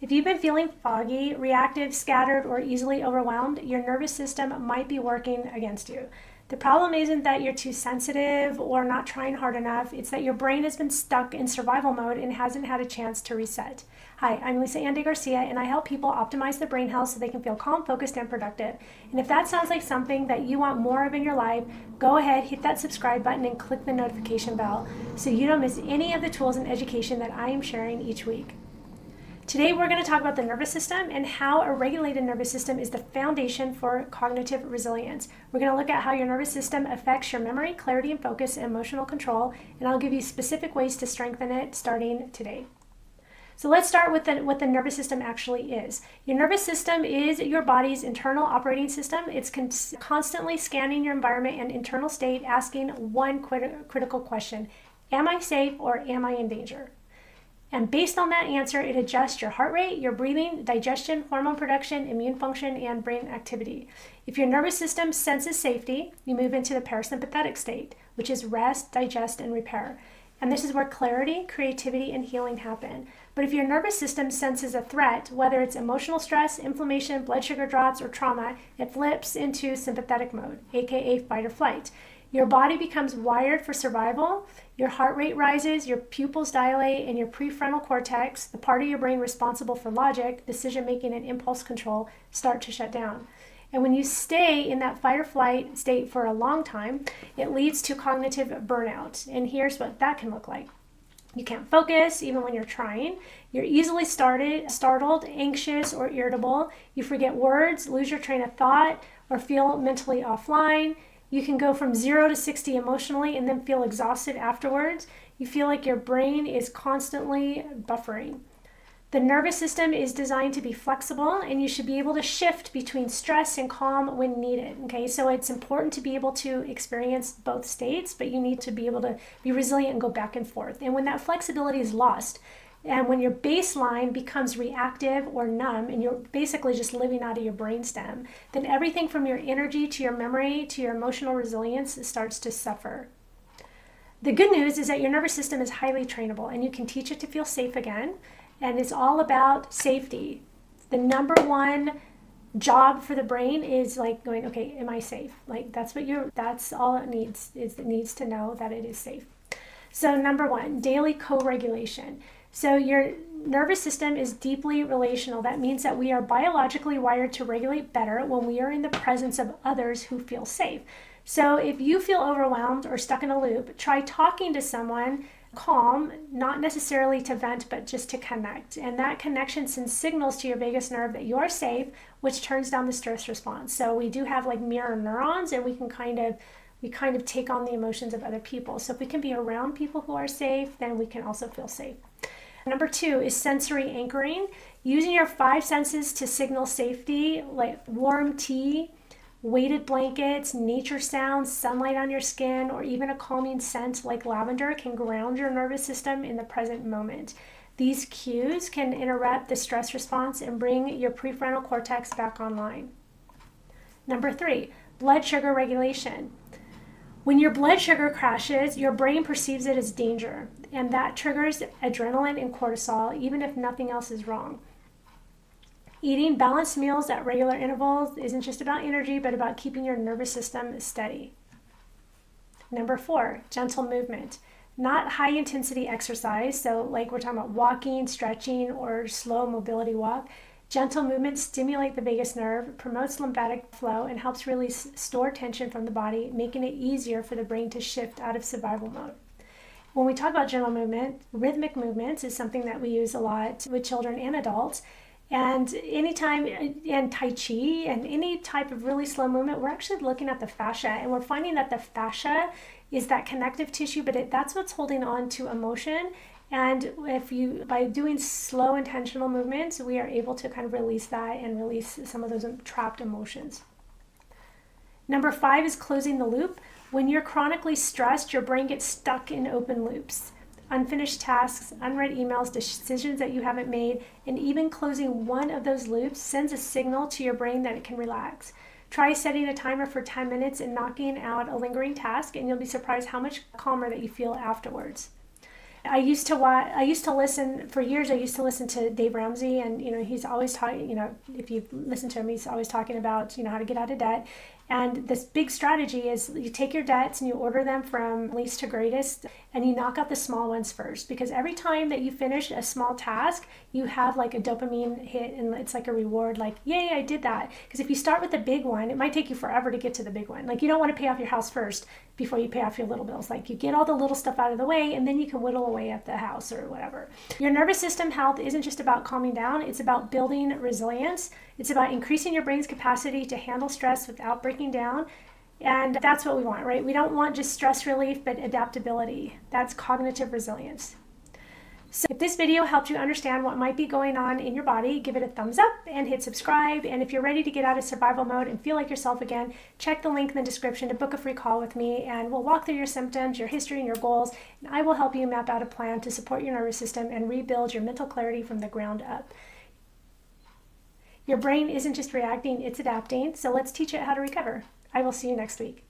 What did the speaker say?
If you've been feeling foggy, reactive, scattered, or easily overwhelmed, your nervous system might be working against you. The problem isn't that you're too sensitive or not trying hard enough. It's that your brain has been stuck in survival mode and hasn't had a chance to reset. Hi, I'm Lisa Andy Garcia, and I help people optimize their brain health so they can feel calm, focused, and productive. And if that sounds like something that you want more of in your life, go ahead, hit that subscribe button, and click the notification bell so you don't miss any of the tools and education that I am sharing each week. Today we're going to talk about the nervous system and how a regulated nervous system is the foundation for cognitive resilience. We're going to look at how your nervous system affects your memory, clarity, and focus, and emotional control, and I'll give you specific ways to strengthen it starting today. So let's start with what the nervous system actually is. Your nervous system is your body's internal operating system. It's constantly scanning your environment and internal state, asking one critical question: am I safe or am I in danger? And based on that answer, it adjusts your heart rate, your breathing, digestion, hormone production, immune function, and brain activity. If your nervous system senses safety, you move into the parasympathetic state, which is rest, digest, and repair. And this is where clarity, creativity, and healing happen. But if your nervous system senses a threat, whether it's emotional stress, inflammation, blood sugar drops, or trauma, it flips into sympathetic mode, aka fight or flight. Your body becomes wired for survival, your heart rate rises, your pupils dilate, and your prefrontal cortex, the part of your brain responsible for logic, decision-making, and impulse control, start to shut down. And when you stay in that fight or flight state for a long time, it leads to cognitive burnout. And here's what that can look like. You can't focus even when you're trying. You're easily startled, anxious, or irritable. You forget words, lose your train of thought, or feel mentally offline. You can go from 0 to 60 emotionally and then feel exhausted afterwards. You feel like your brain is constantly buffering. The nervous system is designed to be flexible, and you should be able to shift between stress and calm when needed. Okay, so it's important to be able to experience both states, but you need to be able to be resilient and go back and forth. And when that flexibility is lost, and when your baseline becomes reactive or numb and you're basically just living out of your brainstem, then everything from your energy to your memory to your emotional resilience starts to suffer. The good news is that your nervous system is highly trainable and you can teach it to feel safe again. And it's all about safety. The number one job for the brain is like going, okay, am I safe? Like that's all it needs, is it needs to know that it is safe. So number one, daily co-regulation. So your nervous system is deeply relational. That means that we are biologically wired to regulate better when we are in the presence of others who feel safe. So if you feel overwhelmed or stuck in a loop, try talking to someone calm, not necessarily to vent, but just to connect. And that connection sends signals to your vagus nerve that you're safe, which turns down the stress response. So we do have like mirror neurons, and we kind of take on the emotions of other people. So if we can be around people who are safe, then we can also feel safe. Number two is sensory anchoring. Using your 5 senses to signal safety, like warm tea, weighted blankets, nature sounds, sunlight on your skin, or even a calming scent like lavender can ground your nervous system in the present moment. These cues can interrupt the stress response and bring your prefrontal cortex back online. Number 3, blood sugar regulation. When your blood sugar crashes, your brain perceives it as danger, and that triggers adrenaline and cortisol, even if nothing else is wrong. Eating balanced meals at regular intervals isn't just about energy, but about keeping your nervous system steady. Number 4, gentle movement. Not high intensity exercise, so like we're talking about walking, stretching, or slow mobility walk. Gentle movement stimulates the vagus nerve, promotes lymphatic flow, and helps release stored tension from the body, making it easier for the brain to shift out of survival mode. When we talk about gentle movement, rhythmic movements is something that we use a lot with children and adults. And Tai Chi and any type of really slow movement, we're actually looking at the fascia, and we're finding that the fascia is that connective tissue, but that's what's holding on to emotion. And by doing slow, intentional movements, we are able to kind of release that and release some of those trapped emotions. Number 5 is closing the loop. When you're chronically stressed, your brain gets stuck in open loops. Unfinished tasks, unread emails, decisions that you haven't made, and even closing one of those loops sends a signal to your brain that it can relax. Try setting a timer for 10 minutes and knocking out a lingering task, and you'll be surprised how much calmer that you feel afterwards. I used to listen for years. I used to listen to Dave Ramsey, and he's always talking. If you listen to him, he's always talking about how to get out of debt. And this big strategy is you take your debts and you order them from least to greatest, and you knock out the small ones first, because every time that you finish a small task, you have like a dopamine hit, and it's like a reward, like, yay, I did that. Because if you start with the big one, it might take you forever to get to the big one. Like, you don't want to pay off your house first before you pay off your little bills. Like, you get all the little stuff out of the way, and then you can whittle away at the house or whatever. Your nervous system health isn't just about calming down, it's about building resilience. It's about increasing your brain's capacity to handle stress without breaking down. And that's what we want, right? We don't want just stress relief, but adaptability. That's cognitive resilience. So if this video helped you understand what might be going on in your body, give it a thumbs up and hit subscribe. And if you're ready to get out of survival mode and feel like yourself again, check the link in the description to book a free call with me, and we'll walk through your symptoms, your history, and your goals. And I will help you map out a plan to support your nervous system and rebuild your mental clarity from the ground up. Your brain isn't just reacting, it's adapting. So let's teach it how to recover. I will see you next week.